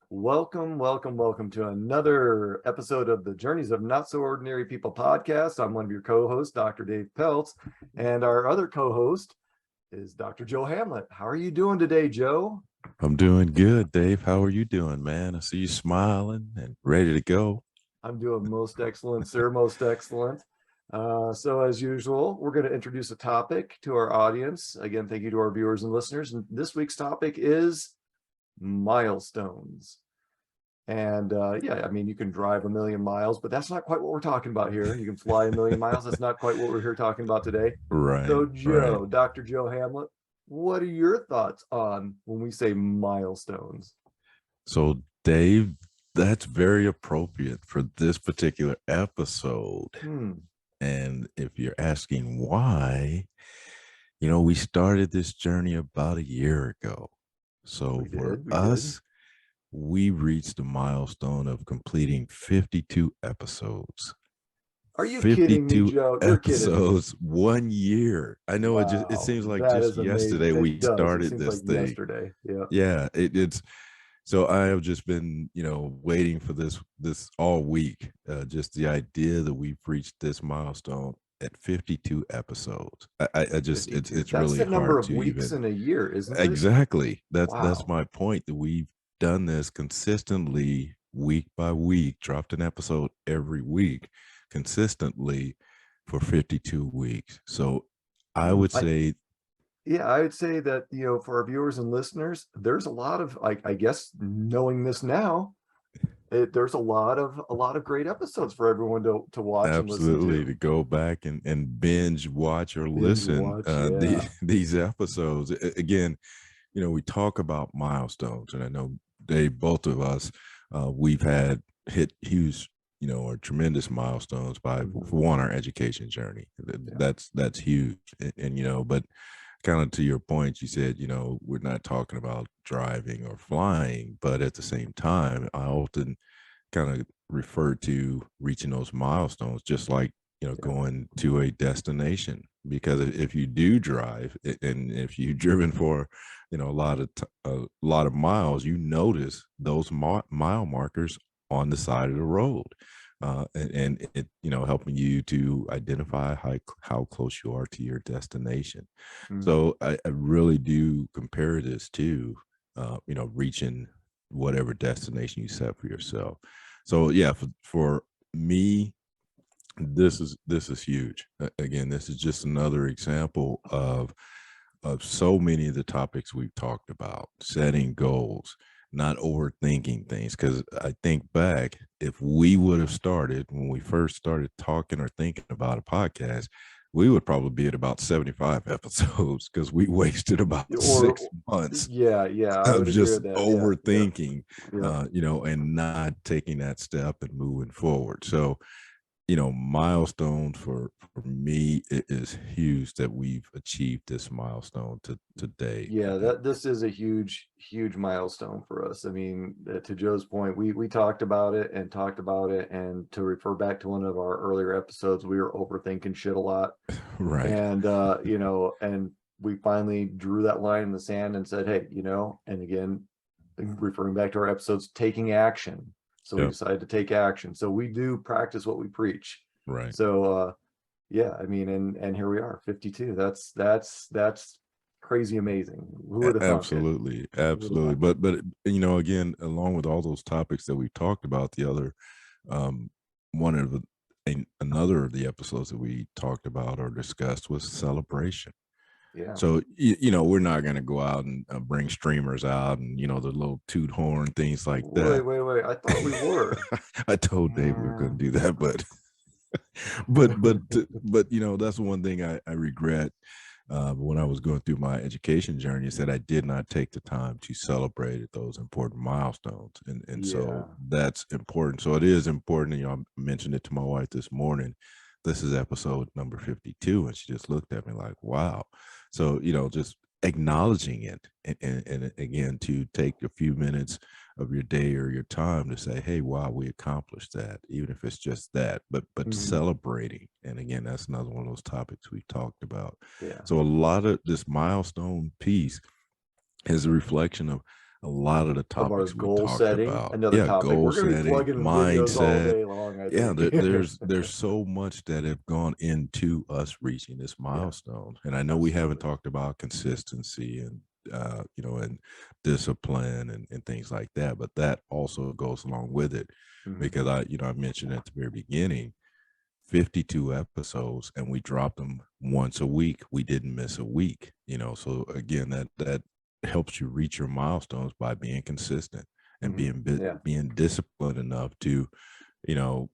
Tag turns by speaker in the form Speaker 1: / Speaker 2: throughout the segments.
Speaker 1: Welcome to another episode of the Journeys of Not So Ordinary People podcast. I'm one of your co-hosts, Dr. Dave Peltz, and our other co-host is Dr. Joe Hamlett. How are you doing today, Joe?
Speaker 2: I'm doing good, Dave. How are you doing, man? I see you smiling and ready to go.
Speaker 1: I'm doing most excellent, sir, most excellent. So as usual, we're going to introduce a topic to our audience. Again, thank you to our viewers and listeners. And this week's topic is milestones. And yeah, I mean, you can drive a million miles, but that's not quite what we're talking about here. You can fly a million miles. That's not quite what we're here talking about today.
Speaker 2: Right,
Speaker 1: So
Speaker 2: right.
Speaker 1: Joe, Dr. Joe Hamlett, what are your thoughts on when we say milestones?
Speaker 2: So, Dave, that's very appropriate for this particular episode. And if you're asking why, we started this journey about a year ago. So for us, we reached the milestone of completing 52 episodes.
Speaker 1: Are you kidding me, Joe? You're
Speaker 2: episodes, 1 year. I know.
Speaker 1: Wow,
Speaker 2: it seems like
Speaker 1: that
Speaker 2: just yesterday we started this thing.
Speaker 1: Yesterday.
Speaker 2: Yeah, it's so I have just been, waiting for this all week. Just the idea that we've reached this milestone at 52 episodes. I just
Speaker 1: 52.
Speaker 2: It's
Speaker 1: That's
Speaker 2: really
Speaker 1: the number
Speaker 2: hard
Speaker 1: of
Speaker 2: to
Speaker 1: weeks
Speaker 2: even
Speaker 1: in a year, isn't it?
Speaker 2: Exactly. That's
Speaker 1: Wow.
Speaker 2: my point, that we've done this consistently week by week, dropped an episode every week consistently for 52 weeks. So I would say
Speaker 1: that, for our viewers and listeners, there's a lot of, I guess, knowing this now, there's a lot of great episodes for everyone to watch and listen to
Speaker 2: go back and binge watch or listen these episodes again. We talk about milestones, and I know both of us, we've had hit huge, or tremendous milestones by, for one, our education journey. That's huge. And but kind of to your point, you said, we're not talking about driving or flying, but at the same time, I often kind of refer to reaching those milestones just like, going to a destination. Because if you do drive, and if you've driven for, a lot of miles, you notice those mile markers on the side of the road, and it, helping you to identify how close you are to your destination. So I really do compare this to, reaching whatever destination you set for yourself. So yeah, for me, this is huge. Again, this is just another example of so many of the topics we've talked about: setting goals, not overthinking things. Because I think back, if we would have started when we first started talking or thinking about a podcast, we would probably be at about 75 episodes, because we wasted about 6 months of just overthinking, and not taking that step and moving forward. So milestone for me, it is huge that we've achieved this milestone today.
Speaker 1: This is a huge milestone for us. I mean, to Joe's point, we talked about it, and to refer back to one of our earlier episodes, we were overthinking shit a lot.
Speaker 2: Right.
Speaker 1: And and we finally drew that line in the sand and said, hey, and again, referring back to our episodes, taking action. So we decided to take action. So we do practice what we preach.
Speaker 2: Right.
Speaker 1: So I mean, and here we are, 52. That's crazy amazing. Who would have thought?
Speaker 2: Absolutely. But again, along with all those topics that we talked about, the other another of the episodes that we talked about or discussed was celebration. So, we're not going to go out and bring streamers out and, the little toot horn, things like that.
Speaker 1: Wait. I thought we were.
Speaker 2: I told Dave we were going to do that, but that's one thing I regret. When I was going through my education journey, is that I did not take the time to celebrate those important milestones. So that's important. So it is important. I mentioned it to my wife this morning. This is episode number 52. And she just looked at me like, wow. So, just acknowledging it, and again, to take a few minutes of your day or your time to say, hey, wow, we accomplished that, even if it's just that, but celebrating. And again, that's another one of those topics we talked about. So a lot of this milestone piece is a reflection of a lot of the
Speaker 1: Of our
Speaker 2: topics we
Speaker 1: goal
Speaker 2: talked
Speaker 1: setting,
Speaker 2: about.
Speaker 1: another
Speaker 2: Yeah,
Speaker 1: topic.
Speaker 2: goal
Speaker 1: We're going to be
Speaker 2: setting,
Speaker 1: plugging videos all
Speaker 2: mindset.
Speaker 1: day long, I
Speaker 2: Yeah,
Speaker 1: think.
Speaker 2: there's so much that have gone into us reaching this milestone. And I know we haven't talked about consistency and and discipline and things like that, but that also goes along with it because I mentioned at the very beginning 52 episodes and we dropped them once a week. We didn't miss a week, so again, that helps you reach your milestones by being consistent and being disciplined enough to, you know,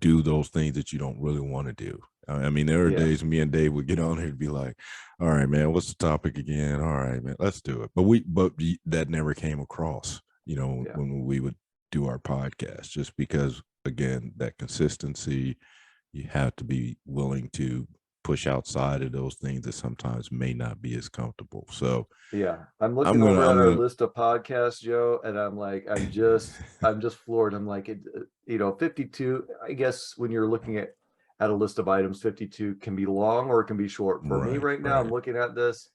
Speaker 2: do those things that you don't really want to do. I mean, there are days me and Dave would get on here and be like, all right, man, what's the topic again? All right, man, let's do it. But that never came across, when we would do our podcast, just because, again, that consistency, you have to be willing to push outside of those things that sometimes may not be as comfortable. So
Speaker 1: I'm looking over at our list of podcasts, Joe, and I'm like, I'm just floored. I'm like, 52, I guess when you're looking at a list of items, 52 can be long or it can be short. For me right now, I'm looking at this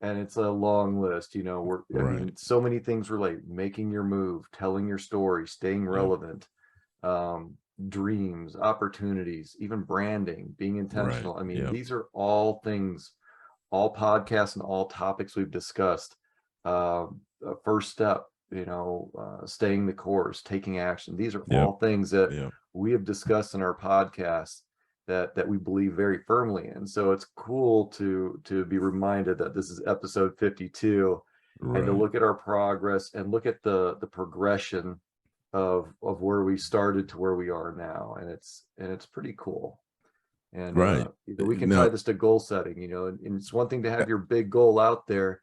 Speaker 1: and it's a long list. I mean, so many things relate: making your move, telling your story, staying relevant, dreams, opportunities, even branding, being intentional. I mean, these are all things, all podcasts and all topics we've discussed. First step, staying the course, taking action. These are all things that we have discussed in our podcast that we believe very firmly in. So it's cool to be reminded that this is episode 52 and to look at our progress and look at the progression of where we started to where we are now. And it's pretty cool. And we can tie this to goal setting, and it's one thing to have your big goal out there,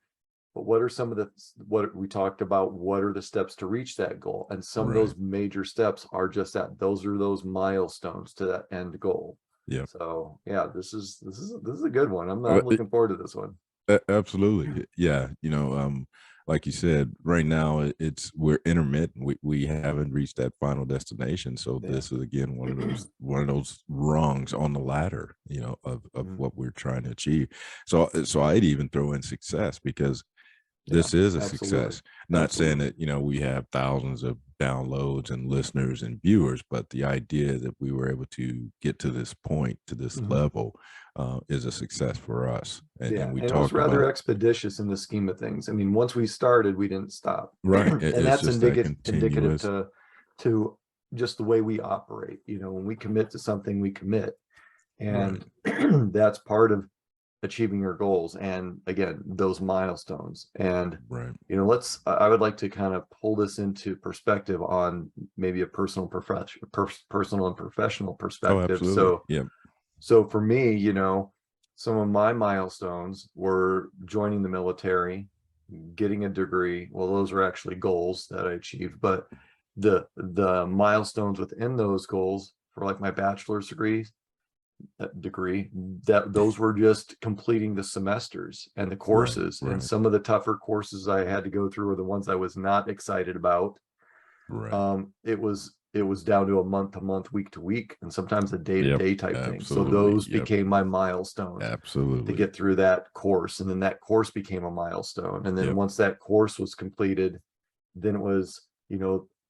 Speaker 1: but what are some of what we talked about? What are the steps to reach that goal? And some of those major steps are just that. Those are those milestones to that end goal. Yeah. So this is a good one. I'm looking forward to this one.
Speaker 2: Absolutely. Yeah. Like you said, right now we're intermittent. We haven't reached that final destination. So this is, again, one of those rungs on the ladder, of what we're trying to achieve. So I'd even throw in success, because this is a success. Not saying that, we have thousands of downloads and listeners and viewers, but the idea that we were able to get to this point, to this level, is a success for us. And we
Speaker 1: it was rather expeditious in the scheme of things. I mean, once we started, we didn't stop.
Speaker 2: Right.
Speaker 1: And that's indicative to just the way we operate. When we commit to something, we commit. And that's part of achieving your goals, and again, those milestones. And I would like to kind of pull this into perspective on maybe a personal and professional perspective. So for me, some of my milestones were joining the military, getting a degree. Well, those were actually goals that I achieved, but the milestones within those goals for like my bachelor's degree, those were just completing the semesters and the courses. And some of the tougher courses I had to go through were the ones I was not excited about. It was down to a month to month, week to week, and sometimes a day to day type thing. So those became my milestones to get through that course. And then that course became a milestone. And then once that course was completed, then it was,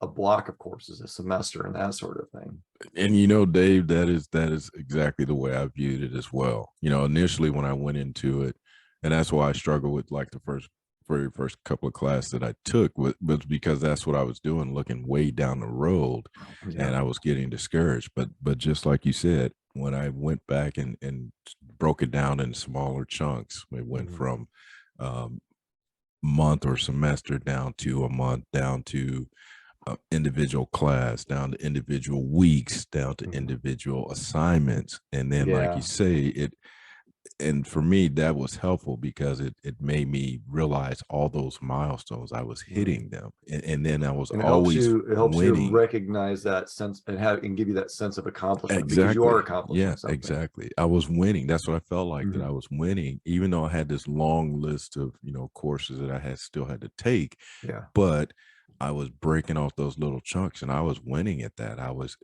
Speaker 1: a block of courses, a semester, and that sort of thing.
Speaker 2: And Dave, that is exactly the way I viewed it as well. Initially when I went into it, and that's why I struggled with like the very first couple of classes that I took, was because that's what I was doing, looking way down the road, and I was getting discouraged. But just like you said, when I went back and broke it down in smaller chunks, it went from month or semester down to a month, down to individual class, down to individual weeks, down to individual assignments. And then like you say, and for me that was helpful because it made me realize all those milestones I was hitting them, and then I was always
Speaker 1: it helps
Speaker 2: winning.
Speaker 1: you recognize that sense and give you that sense of accomplishment, because you are accomplishing something.
Speaker 2: Exactly. I was winning. That's what I felt like, that I was winning, even though I had this long list of courses that I still had to take. But I was breaking off those little chunks and I was winning at that. I was,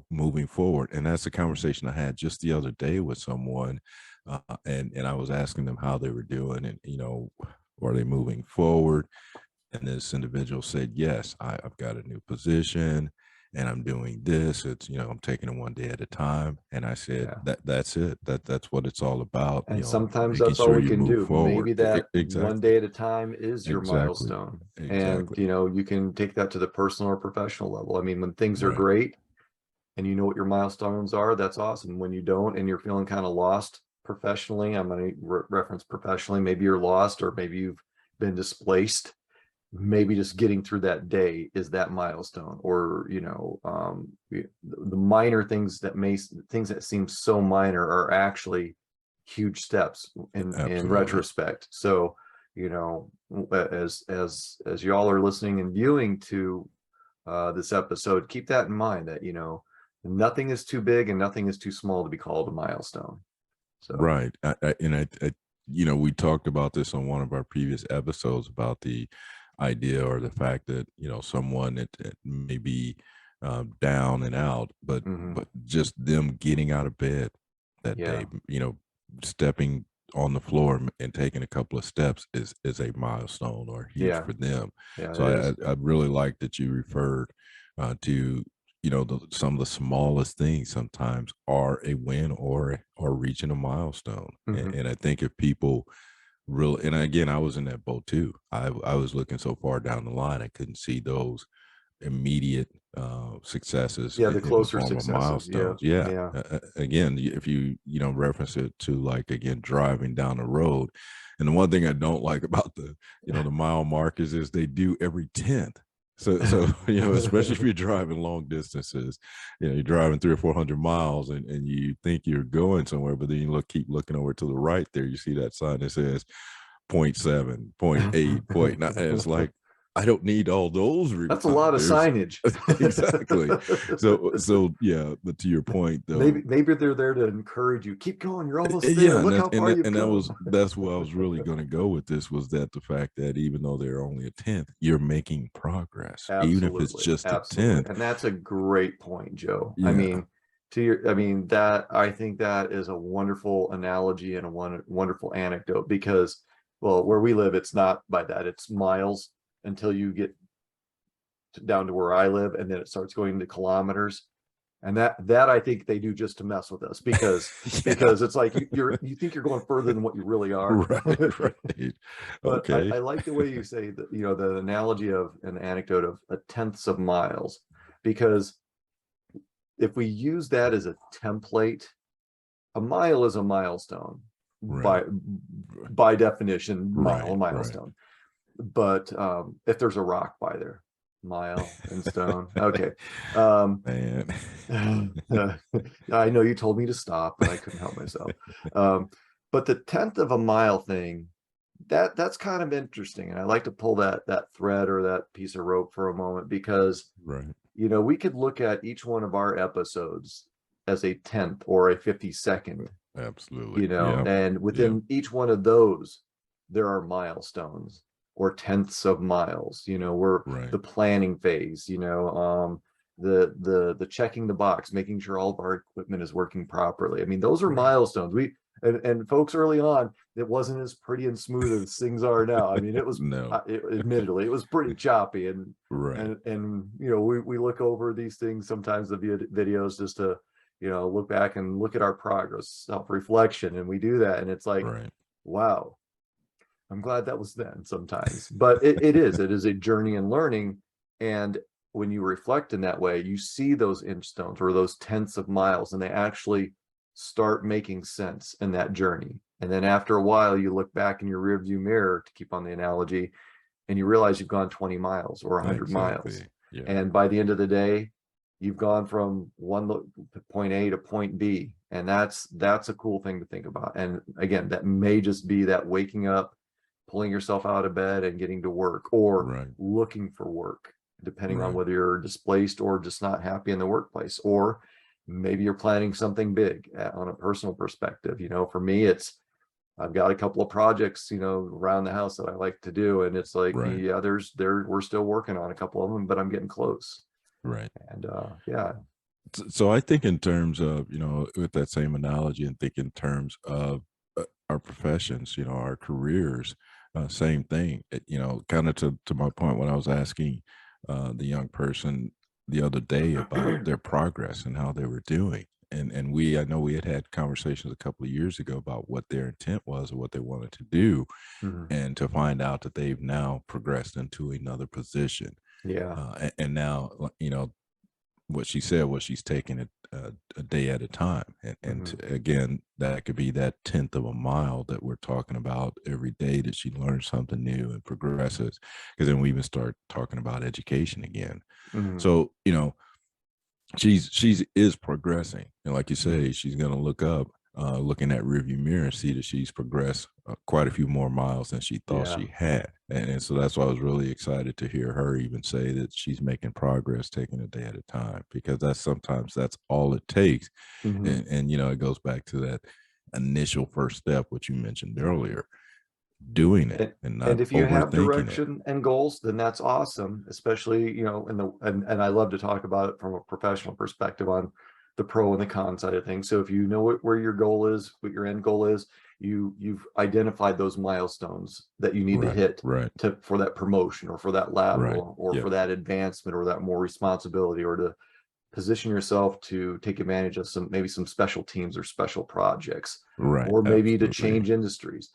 Speaker 2: moving forward. And that's a conversation I had just the other day with someone. And I was asking them how they were doing and, are they moving forward? And this individual said, yes, I've got a new position and I'm doing this. It's, I'm taking it one day at a time. And I said,
Speaker 1: Yeah.
Speaker 2: that's it. That's what it's all about,
Speaker 1: And sometimes
Speaker 2: making
Speaker 1: that's all
Speaker 2: sure
Speaker 1: we
Speaker 2: you
Speaker 1: can
Speaker 2: move
Speaker 1: do.
Speaker 2: forward.
Speaker 1: Maybe that one
Speaker 2: Exactly.
Speaker 1: day at a time is your
Speaker 2: Exactly.
Speaker 1: milestone. And,
Speaker 2: Exactly.
Speaker 1: you can take that to the personal or professional level. I mean, when things are
Speaker 2: Right.
Speaker 1: great and you know what your milestones are, that's awesome. When you don't and you're feeling kind of lost professionally, I'm going to reference professionally, maybe you're lost or maybe you've been displaced. Maybe just getting through that day is that milestone, or the minor things that seem so minor are actually huge steps in
Speaker 2: Absolutely.
Speaker 1: retrospect. So as y'all are listening and viewing to this episode, keep that in mind, that nothing is too big and nothing is too small to be called a milestone. So
Speaker 2: Right. We talked about this on one of our previous episodes about the idea or the fact that, someone that may be down and out, but just them getting out of bed that
Speaker 1: yeah,
Speaker 2: day, stepping on the floor and taking a couple of steps is a milestone or huge
Speaker 1: yeah,
Speaker 2: for them.
Speaker 1: yeah,
Speaker 2: So
Speaker 1: it is.
Speaker 2: I really like that you referred to some of the smallest things sometimes are a win or reaching a milestone. And I think if people really, and again, I was in that boat too. I was looking so far down the line, I couldn't see those immediate successes
Speaker 1: Yeah, the
Speaker 2: in the
Speaker 1: closer
Speaker 2: form of
Speaker 1: successes. Yeah,
Speaker 2: milestones. Yeah.
Speaker 1: yeah.
Speaker 2: Again, if you reference it to, like, again, driving down the road, and the one thing I don't like about the mile markers is they do every 10th. So especially if you're driving long distances, you're driving 300 or 400 miles and you think you're going somewhere, but then you keep looking over to the right there, you see that sign that says 0.7, 0.8, 0.9. And it's like, I don't need all those
Speaker 1: That's a lot of
Speaker 2: reminders.
Speaker 1: signage.
Speaker 2: Exactly. So yeah, but to your point though,
Speaker 1: Maybe they're there to encourage you. Keep going. You're almost there.
Speaker 2: yeah, and
Speaker 1: Look how far you've come.
Speaker 2: that's where I was really going to go with this, was that the fact that even though they're only a 10th, you're making progress, even if it's
Speaker 1: Absolutely.
Speaker 2: just a
Speaker 1: Absolutely.
Speaker 2: 10th.
Speaker 1: And that's a great point, Joe.
Speaker 2: Yeah.
Speaker 1: That I think that is a wonderful analogy and a wonderful anecdote, because, well, where we live, it's not by that. It's miles until you get down to where I live, and then it starts going to kilometers. And that I think they do just to mess with us, because
Speaker 2: Yeah.
Speaker 1: it's like you think you're going further than what you really are.
Speaker 2: Right.
Speaker 1: But
Speaker 2: Okay.
Speaker 1: I like the way you say that, the analogy of an anecdote of a tenths of miles, because if we use that as a template, a mile is a milestone
Speaker 2: Right.
Speaker 1: by definition,
Speaker 2: Right. Right.
Speaker 1: milestone. But if there's a rock by there, mile and stone. Okay.
Speaker 2: Man.
Speaker 1: I know you told me to stop, but I couldn't help myself. But the tenth of a mile thing, that's kind of interesting, and I like to pull that thread or that piece of rope for a moment, because
Speaker 2: Right.
Speaker 1: we could look at each one of our episodes as a tenth or a 52nd,
Speaker 2: Absolutely. Yeah.
Speaker 1: and
Speaker 2: Yeah.
Speaker 1: within each one of those, there are milestones or tenths of miles. We're
Speaker 2: Right.
Speaker 1: the planning phase, the checking the box, making sure all of our equipment is working properly. I mean, those are
Speaker 2: Right.
Speaker 1: milestones. And folks, early on, it wasn't as pretty and smooth as things are now. I mean, it was
Speaker 2: No.
Speaker 1: admittedly, it was pretty choppy, and
Speaker 2: Right.
Speaker 1: we look over these things sometimes, the videos, just to look back and look at our progress, self-reflection, and we do that, and it's like,
Speaker 2: Right.
Speaker 1: wow, I'm glad that was then sometimes. But it is a journey in learning. And when you reflect in that way, you see those inch stones or those tenths of miles, and they actually start making sense in that journey. And then after a while, you look back in your rearview mirror, to keep on the analogy, and you realize you've gone 20 miles or 100 miles.
Speaker 2: Exactly. Yeah.
Speaker 1: And by the end of the day, you've gone from point A to point B. And that's a cool thing to think about. And again, that may just be that waking up, pulling yourself out of bed and getting to work, or
Speaker 2: Right.
Speaker 1: looking for work, depending on
Speaker 2: Right.
Speaker 1: whether you're displaced or just not happy in the workplace, or maybe you're planning something big on a personal perspective. For me, I've got a couple of projects, around the house that I like to do. And it's like,
Speaker 2: Right.
Speaker 1: yeah, we're still working on a couple of them, but I'm getting close.
Speaker 2: Right.
Speaker 1: And yeah.
Speaker 2: So I think in terms of, with that same analogy, and think in terms of our professions, our careers, same thing. You know, kind of to my point when I was asking the young person the other day about their progress and how they were doing. And I know we had conversations a couple of years ago about what their intent was or what they wanted to do,
Speaker 1: Mhm.
Speaker 2: and to find out that they've now progressed into another position.
Speaker 1: Yeah.
Speaker 2: And now, you know, what she said was she's taking it a day at a time.
Speaker 1: Mhm.
Speaker 2: Again, that could be that tenth of a mile that we're talking about every day, that she learns something new and progresses. Because then we even start talking about education again.
Speaker 1: Mhm.
Speaker 2: So, you know, she's is progressing, and like you say,
Speaker 1: Mhm.
Speaker 2: she's going to look up, looking at rearview mirror, and see that she's progressed quite a few more miles than she thought
Speaker 1: Yeah.
Speaker 2: she had. And so that's why I was really excited to hear her even say that she's making progress, taking a day at a time, because that's all it takes.
Speaker 1: Mhm.
Speaker 2: And you know, it goes back to that initial first step, which you mentioned earlier, doing it
Speaker 1: And
Speaker 2: and not
Speaker 1: and if you have
Speaker 2: overthinking it.
Speaker 1: direction and goals, then that's awesome, especially, and I love to talk about it from a professional perspective on the pro and the con side of things. So if you know where your goal is, what your end goal is, you've identified those milestones that you need to
Speaker 2: Right,
Speaker 1: hit
Speaker 2: right,
Speaker 1: for that promotion or for that
Speaker 2: right.
Speaker 1: lateral or
Speaker 2: Yep,
Speaker 1: for that advancement or that more responsibility, or to position yourself to take advantage of maybe some special teams or special projects,
Speaker 2: right.
Speaker 1: or maybe to
Speaker 2: Absolutely.
Speaker 1: change industries.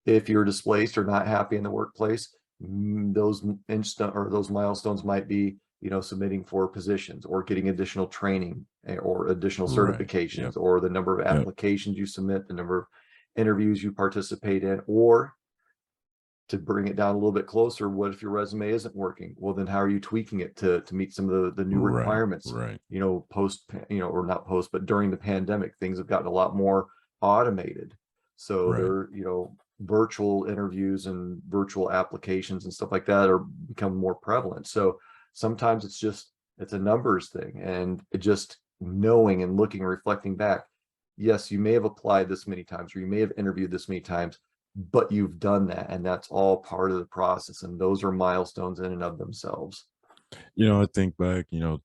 Speaker 1: If you're displaced or not happy in the workplace, those instant or those milestones might be, submitting for positions or getting additional training, or additional
Speaker 2: Right. Yep,
Speaker 1: certifications, or the number of
Speaker 2: yep.
Speaker 1: applications you submit, the number of interviews you participate in. Or to bring it down a little bit closer, what if your resume isn't working? Well, then how are you tweaking it to meet some of the new
Speaker 2: Right,
Speaker 1: requirements?
Speaker 2: right,
Speaker 1: Post, or not post, but during the pandemic, things have gotten a lot more automated. So
Speaker 2: right.
Speaker 1: there, virtual interviews and virtual applications and stuff like that are become more prevalent. So sometimes it's a numbers thing, and it just knowing and looking and reflecting back. Yes, you may have applied this many times, or you may have interviewed this many times, but you've done that, and that's all part of the process, and those are milestones in and of themselves.
Speaker 2: You know, I think back, you know,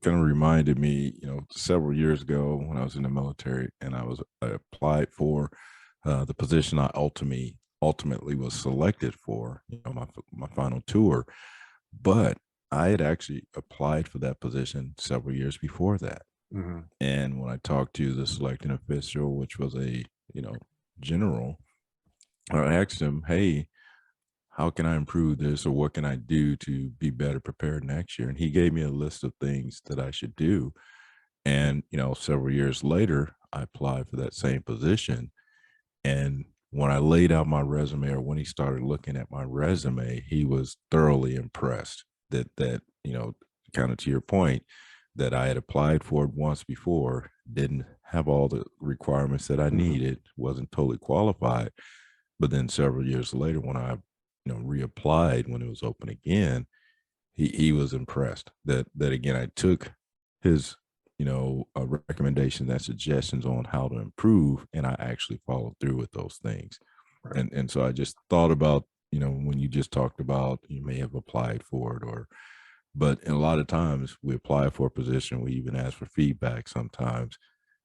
Speaker 2: kind of reminded me, you know, several years ago when I was in the military, and I applied for the position I ultimately was selected for, you know, my final tour. But I had actually applied for that position several years before that.
Speaker 1: Mhm.
Speaker 2: And when I talked to the selecting official, which was a, you know, general, I asked him, hey, how can I improve this, or what can I do to be better prepared next year? And he gave me a list of things that I should do. And, you know, several years later, I applied for that same position. And when I laid out my resume, or when he started looking at my resume, he was thoroughly impressed that, you know, kind of to your point, that I had applied for it once before, didn't have all the requirements that I
Speaker 1: Mhm.
Speaker 2: needed, wasn't totally qualified. But then several years later, when I, you know, reapplied when it was open again, he was impressed that again I took his, you know, recommendation and suggestions on how to improve, and I actually followed through with those things.
Speaker 1: Right.
Speaker 2: And so I just thought about, you know, when you just talked about you may have applied for it, or but a lot of times we apply for a position, we even ask for feedback sometimes,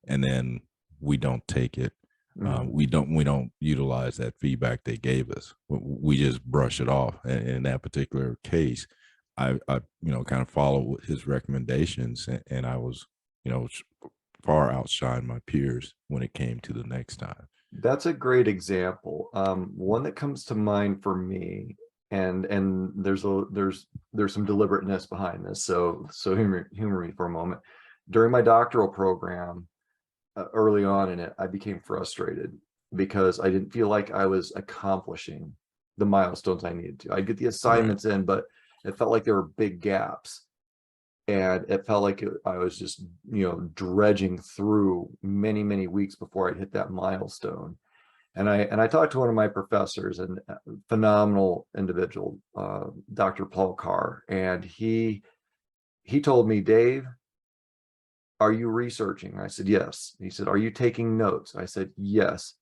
Speaker 2: and then we don't take it.
Speaker 1: Mhm.
Speaker 2: We don't utilize that feedback they gave us. We just brush it off. And in that particular case, I you know, kind of followed his recommendations, and I was, you know, far outshine my peers when it came to the next time.
Speaker 1: That's a great example. One that comes to mind for me, and there's some deliberateness behind this. So humor me for a moment. During my doctoral program, early on in it, I became frustrated because I didn't feel like I was accomplishing the milestones I needed to. I get the
Speaker 2: Right,
Speaker 1: assignments in, but it felt like there were big gaps. And it felt like I was just, dredging through many, many weeks before I'd hit that milestone. And I talked to one of my professors, and phenomenal individual, Dr. Peltz, and he told me, Dave, are you researching? I said, yes. He said, are you taking notes? I said, yes.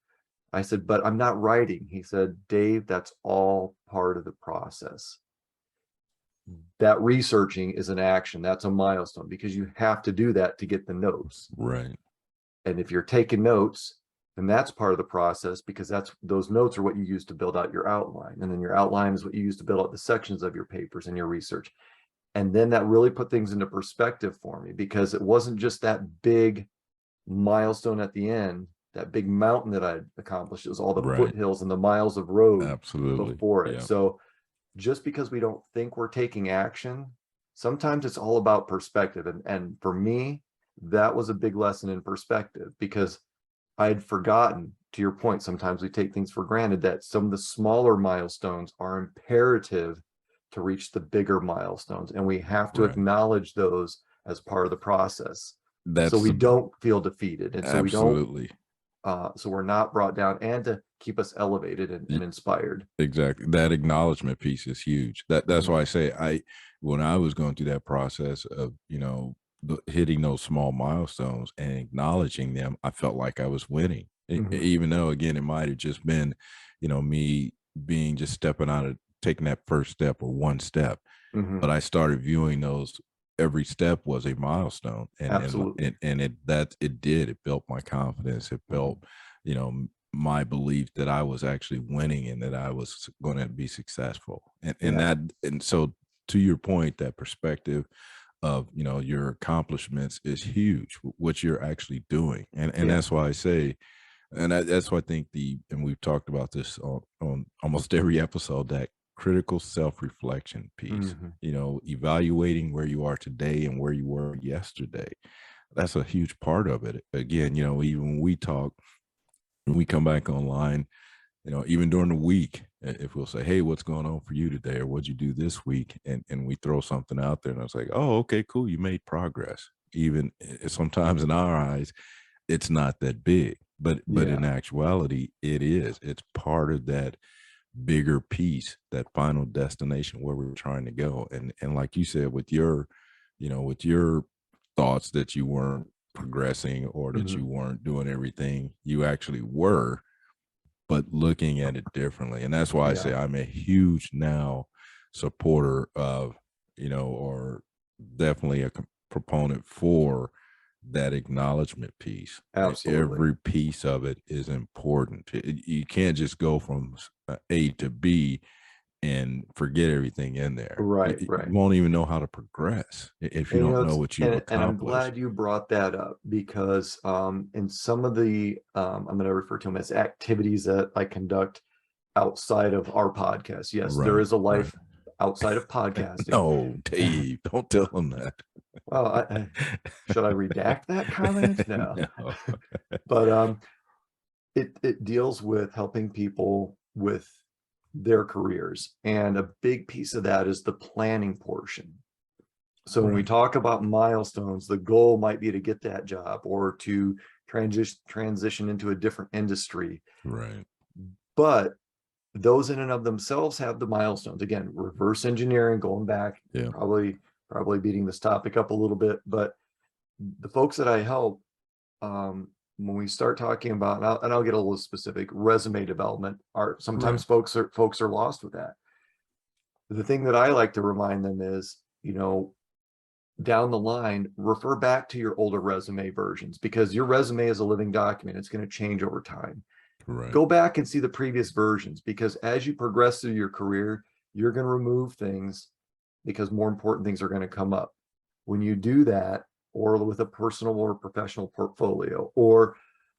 Speaker 1: I said, but I'm not writing. He said, Dave, that's all part of the process. That researching is an action. That's a milestone, because you have to do that to get the notes.
Speaker 2: right,
Speaker 1: And if you're taking notes, And that's part of the process, because those notes are what you use to build out your outline. And then your outline is what you use to build out the sections of your papers and your research. And then that really put things into perspective for me, because it wasn't just that big milestone at the end, that big mountain that I accomplished. It was all the foothills and the miles of road before it. So just because we don't think we're taking action, sometimes it's all about perspective. And for me, that was a big lesson in perspective, because I had forgotten, to your point, sometimes we take things for granted, that some of the smaller milestones are imperative to reach the bigger milestones. And we have to acknowledge those as part of the process. So we don't feel defeated. And so we don't, so we're not brought down, and to keep us elevated and inspired.
Speaker 2: Exactly. That acknowledgement piece is huge. That's why I say when I was going through that process of, hitting those small milestones and acknowledging them, I felt like I was winning. Even though, again, it might have just been, me being just stepping out of taking that first step or one step. But I started viewing those, every step was a milestone. And it built my confidence. It built, my belief that I was actually winning and that I was going to be successful. And so to your point, that perspective of, your accomplishments is huge, what you're actually doing. And that's why I say, and that's why I think and we've talked about this on almost every episode, that critical self-reflection piece, evaluating where you are today and where you were yesterday. That's a huge part of it. Again, even when we talk, when we come back online, even during the week, if we'll say, hey, what's going on for you today? Or what'd you do this week? And we throw something out there and I was like, oh, okay, cool. You made progress. Even sometimes in our eyes, it's not that big, but in actuality, it is. It's part of that bigger piece, that final destination where we're trying to go. And like you said, with your thoughts that you weren't progressing or that you weren't doing everything, you actually were, but looking at it differently. And that's why I say I'm a huge now supporter of, or definitely a proponent for that acknowledgement piece.
Speaker 1: Absolutely.
Speaker 2: Every piece of it is important. You can't just go from A to B and forget everything in there.
Speaker 1: Right.
Speaker 2: You won't even know how to progress if you don't know what you've accomplished.
Speaker 1: And I'm glad you brought that up, because in some of the, I'm going to refer to them as activities that I conduct outside of our podcast. Yes, there is a life outside of podcasting.
Speaker 2: No, Dave, don't tell them that.
Speaker 1: Well, should I redact that comment? No. But it deals with helping people with their careers, and a big piece of that is the planning portion. So when we talk about milestones, the goal might be to get that job or to transition into a different industry. But those in and of themselves have the milestones. Again, reverse engineering, going back, probably beating this topic up a little bit, but the folks that I help, when we start talking about, and I'll get a little specific, resume development, sometimes folks are lost with that. The thing that I like to remind them is, down the line, refer back to your older resume versions, because your resume is a living document. It's going to change over time. Go back and see the previous versions, because as you progress through your career, you're going to remove things because more important things are going to come up. When you do that, or with a personal or professional portfolio, or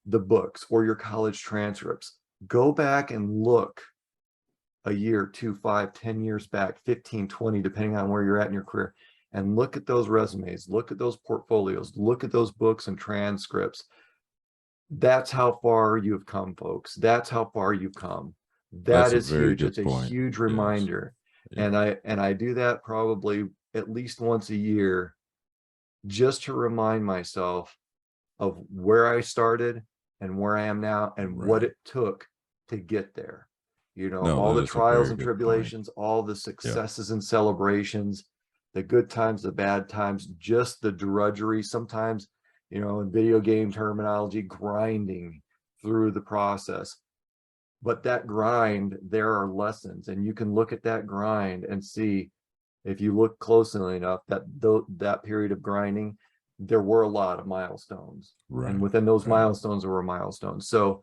Speaker 1: the books, or your college transcripts, go back and look a year, 2, 5, 10 years back, 15, 20, depending on where you're at in your career, and look at those resumes, look at those portfolios, look at those books and transcripts. That's how far you've come, folks. That's how far you've come. That is huge. It's a huge reminder. And I do that probably at least once a year, just to remind myself of where I started and where I am now and what it took to get there. All the trials and tribulations, all the successes and celebrations, the good times, the bad times, just the drudgery, sometimes, in video game terminology, grinding through the process. But that grind, there are lessons, and you can look at that grind and see, if you look closely enough, that period of grinding, there were a lot of milestones.
Speaker 2: Right.
Speaker 1: And within those
Speaker 2: Right.
Speaker 1: milestones, there were milestones. So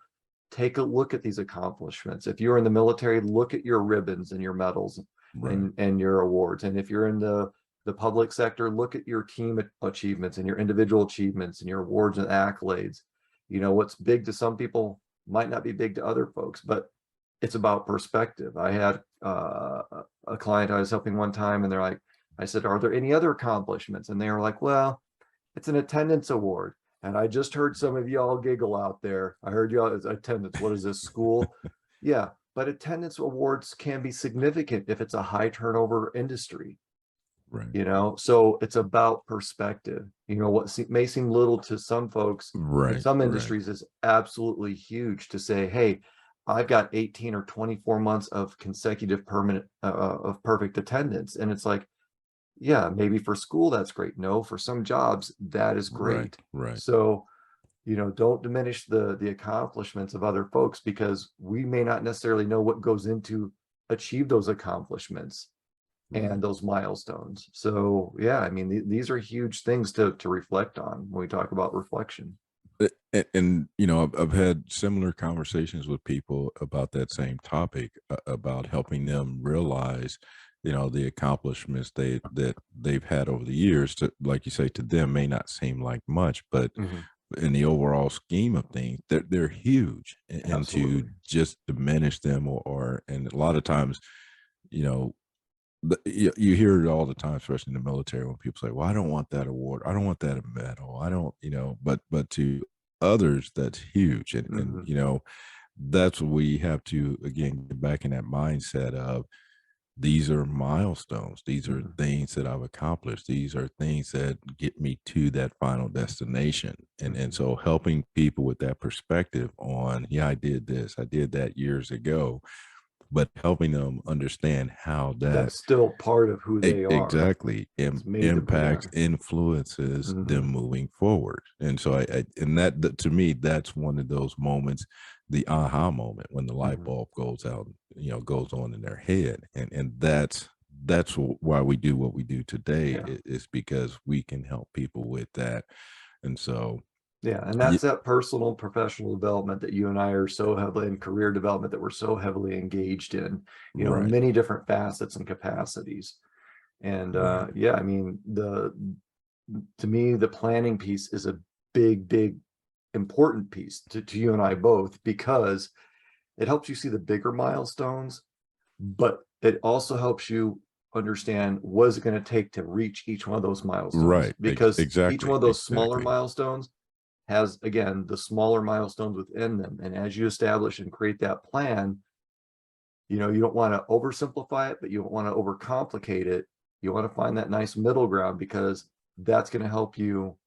Speaker 1: take a look at these accomplishments. If you're in the military, look at your ribbons and your medals
Speaker 2: Right.
Speaker 1: and your awards. And if you're in the public sector, look at your team achievements and your individual achievements and your awards and accolades. You know, what's big to some people might not be big to other folks, but it's about perspective. I had a client I was helping one time, and they're like, I said, are there any other accomplishments? And they were like, well, it's an attendance award. And I just heard some of y'all giggle out there. I heard y'all attendance. What is this, school? Yeah, but attendance awards can be significant if it's a high turnover industry,
Speaker 2: Right.
Speaker 1: you know? So it's about perspective. You know, what may seem little to some folks in
Speaker 2: Right.
Speaker 1: some
Speaker 2: Right.
Speaker 1: industries is absolutely huge to say, hey, I've got 18 or 24 months of consecutive permanent of perfect attendance. And it's like, yeah, maybe for school that's great. No, for some jobs that is
Speaker 2: Right.
Speaker 1: great.
Speaker 2: Right.
Speaker 1: So, you know, don't diminish the accomplishments of other folks, because we may not necessarily know what goes into achieve those accomplishments
Speaker 2: Right.
Speaker 1: and those milestones. So yeah, I mean, these are huge things to reflect on when we talk about reflection.
Speaker 2: And you know, I've had similar conversations with people about that same topic, about helping them realize, you know, the accomplishments that they've had over the years. To, like you say, to them may not seem like much, but
Speaker 1: Mhm.
Speaker 2: in the overall scheme of things, they're huge. And to
Speaker 1: Absolutely.
Speaker 2: just diminish them, or and a lot of times, you know, you hear it all the time, especially in the military, when people say, "Well, I don't want that award. I don't want that medal. I don't," you know. But to others, that's huge, and
Speaker 1: Mhm.
Speaker 2: you know, that's what we have to again get back in that mindset of, these are milestones. These are
Speaker 1: Mhm.
Speaker 2: things that I've accomplished. These are things that get me to that final destination. And
Speaker 1: Mhm.
Speaker 2: so helping people with that perspective on, yeah, I did this, I did that years ago, but helping them understand how that
Speaker 1: That's still part of who they are.
Speaker 2: exactly
Speaker 1: It's made them who they
Speaker 2: impacts,
Speaker 1: are.
Speaker 2: influences them
Speaker 1: Mhm.
Speaker 2: moving forward. And so I and that to me, that's one of those moments, the aha moment, when the light
Speaker 1: Mhm.
Speaker 2: bulb goes out, you know, goes on in their head. And that's why we do what we do today,
Speaker 1: Yeah.
Speaker 2: is because we can help people with that. And so
Speaker 1: Yeah, and
Speaker 2: yeah,
Speaker 1: that's that personal professional development that you and I are so heavily in, career development that we're so heavily engaged in, you know, in
Speaker 2: right,
Speaker 1: many different facets and capacities. And
Speaker 2: right,
Speaker 1: yeah, I mean, the to me, the planning piece is a big important piece to you and I both, because it helps you see the bigger milestones, but it also helps you understand what is it going to take to reach each one of those milestones,
Speaker 2: right.
Speaker 1: because each one
Speaker 2: Exactly,
Speaker 1: of those smaller
Speaker 2: exactly.
Speaker 1: milestones has, again, the smaller milestones within them. And as you establish and create that plan, you know, you don't want to oversimplify it, but you don't want to overcomplicate it. You want to find that nice middle ground, because that's going to help you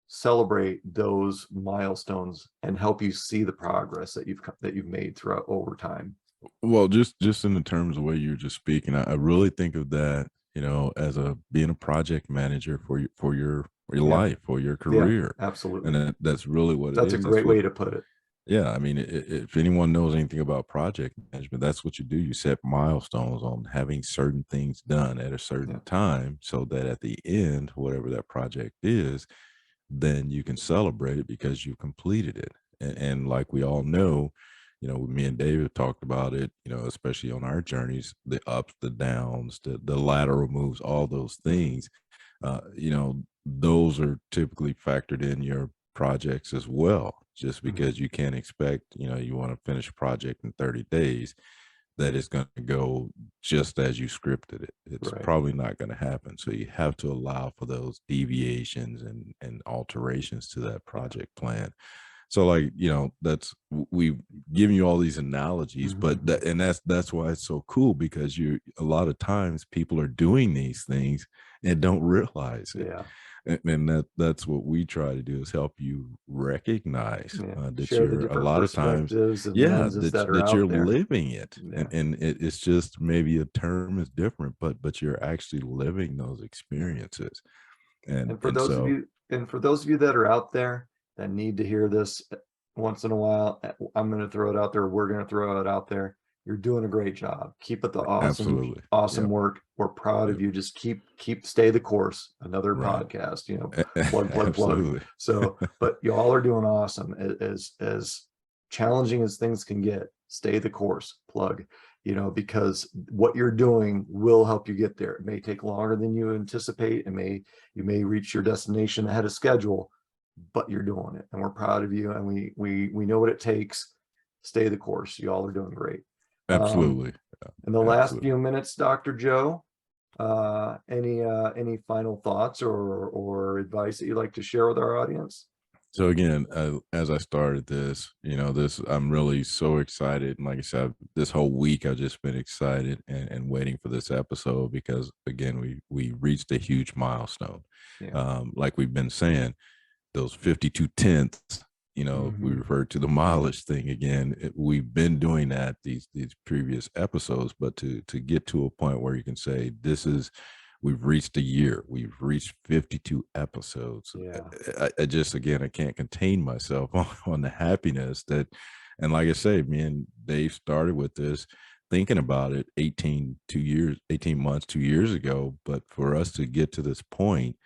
Speaker 1: celebrate those milestones and help you see the progress that you've made throughout over time.
Speaker 2: Well, just in the terms of the way you're just speaking, I really think of that, you know, as a being a project manager for your
Speaker 1: Yeah,
Speaker 2: life, for your
Speaker 1: yeah,
Speaker 2: career, and
Speaker 1: absolutely.
Speaker 2: that's really what it
Speaker 1: That's a
Speaker 2: is. That's
Speaker 1: great
Speaker 2: what,
Speaker 1: way to put it.
Speaker 2: yeah. I mean, if anyone knows anything about project management, that's what you do. You set milestones on having certain things done at a
Speaker 1: Yeah.
Speaker 2: certain time, so that at the end, whatever that project is, then you can celebrate it because you completed it. And like we all know, you know, me and David talked about it, you know, especially on our journeys, the ups, the downs, the lateral moves, all those
Speaker 1: Mhm.
Speaker 2: things, you know, those are typically factored in your projects as well, just
Speaker 1: Mhm.
Speaker 2: because you can't expect, you know, you want to finish a project in 30 days, that it's going to go just as you scripted it. It's
Speaker 1: Right.
Speaker 2: probably not going to happen. So you have to allow for those deviations and alterations to that
Speaker 1: Yeah.
Speaker 2: project plan. So like, you know, that's we've given you all these analogies, but
Speaker 1: Mhm.
Speaker 2: that's why it's so cool, because you a lot of times people are doing these things and don't realize it.
Speaker 1: Yeah.
Speaker 2: And that's what we try to do, is help you recognize
Speaker 1: Yeah.
Speaker 2: that
Speaker 1: Share the
Speaker 2: you're a
Speaker 1: different
Speaker 2: lot of times,
Speaker 1: perspectives and
Speaker 2: yeah,
Speaker 1: lenses that are
Speaker 2: that you're
Speaker 1: out there.
Speaker 2: living it,
Speaker 1: Yeah.
Speaker 2: and it's just maybe a term is different, but you're actually living those
Speaker 1: Yeah.
Speaker 2: experiences,
Speaker 1: And for
Speaker 2: and
Speaker 1: those of
Speaker 2: so
Speaker 1: you, that are out there that need to hear this once in a while, I'm going to throw it out there. We're going to throw it out there. You're doing a great job. Keep up the
Speaker 2: Absolutely.
Speaker 1: awesome
Speaker 2: Yep.
Speaker 1: work. We're proud of
Speaker 2: Yep.
Speaker 1: you. Just stay the course. Another
Speaker 2: Right.
Speaker 1: podcast, plug.
Speaker 2: Absolutely.
Speaker 1: So, but y'all are doing awesome. As challenging as things can get, stay the course, plug, because what you're doing will help you get there. It may take longer than you anticipate. You may reach your destination ahead of schedule, but you're doing it, and we're proud of you. And we know what it takes. Stay the course. Y'all are doing great.
Speaker 2: Absolutely.
Speaker 1: In the last
Speaker 2: Absolutely.
Speaker 1: few minutes, Dr. Joe, any final thoughts or advice that you'd like to share with our audience?
Speaker 2: So again, as I started this, I'm really so excited. And like I said, this whole week I've just been excited and waiting for this episode because again, we reached a huge milestone.
Speaker 1: Yeah.
Speaker 2: Like we've been saying, those 52 tenths, we refer to the mileage thing again. We've been doing that these previous episodes, but to get to a point where you can say we've reached a year, we've reached 52 episodes.
Speaker 1: Yeah.
Speaker 2: I just, again, I can't contain myself on the happiness that, and like I say, me and Dave started with this thinking about it 18 months, 2 years ago. But for us to get to this point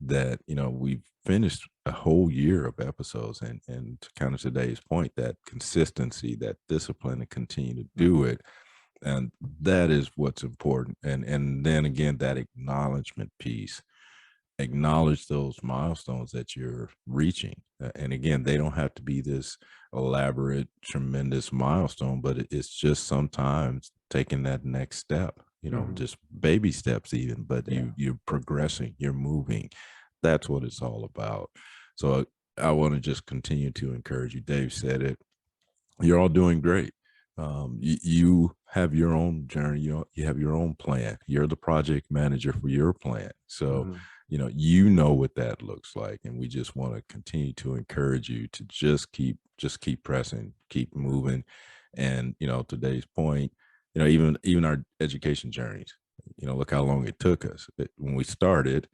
Speaker 2: that, we've finished a whole year of episodes and to kind of today's point, that consistency, that discipline to continue to do it. And that is what's important. And then again, that acknowledgement piece, acknowledge those milestones that you're reaching. And again, they don't have to be this elaborate, tremendous milestone, but it's just sometimes taking that next step, just baby steps even, but you're progressing, you're moving. That's what it's all about. So I want to just continue to encourage you. Dave said it. You're all doing great. You have your own journey. You have your own plan. You're the project manager for your plan. So, you know what that looks like. And we just want to continue to encourage you to just keep pressing, keep moving. And, today's point, even our education journeys, look how long it took us. When we started,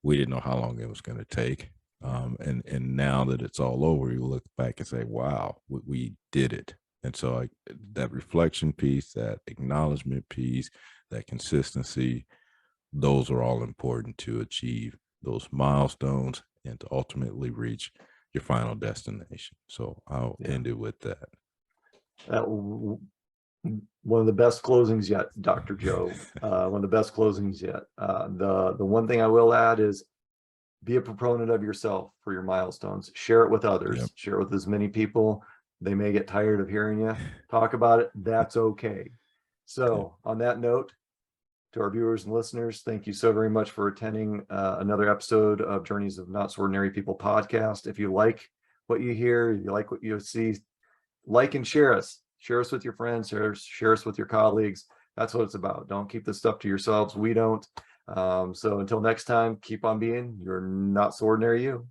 Speaker 2: we didn't know how long it was going to take. And now that it's all over, you look back and say, wow, we did it. And so that reflection piece, that acknowledgement piece, that consistency, those are all important to achieve those milestones and to ultimately reach your final destination. So I'll end it with that.
Speaker 1: One of the best closings yet, Dr. Joe. One of the best closings yet. The one thing I will add is be a proponent of yourself for your milestones. Share it with others.
Speaker 2: Yep.
Speaker 1: Share it with as many people. They may get tired of hearing you talk about it. That's okay. So on that note, to our viewers and listeners, thank you so very much for attending another episode of Journeys of Not So Ordinary People podcast. If you like what you hear, if you like what you see, like and share us. Share us with your friends, share us with your colleagues. That's what it's about. Don't keep this stuff to yourselves. We don't. So until next time, keep on being your not so ordinary you.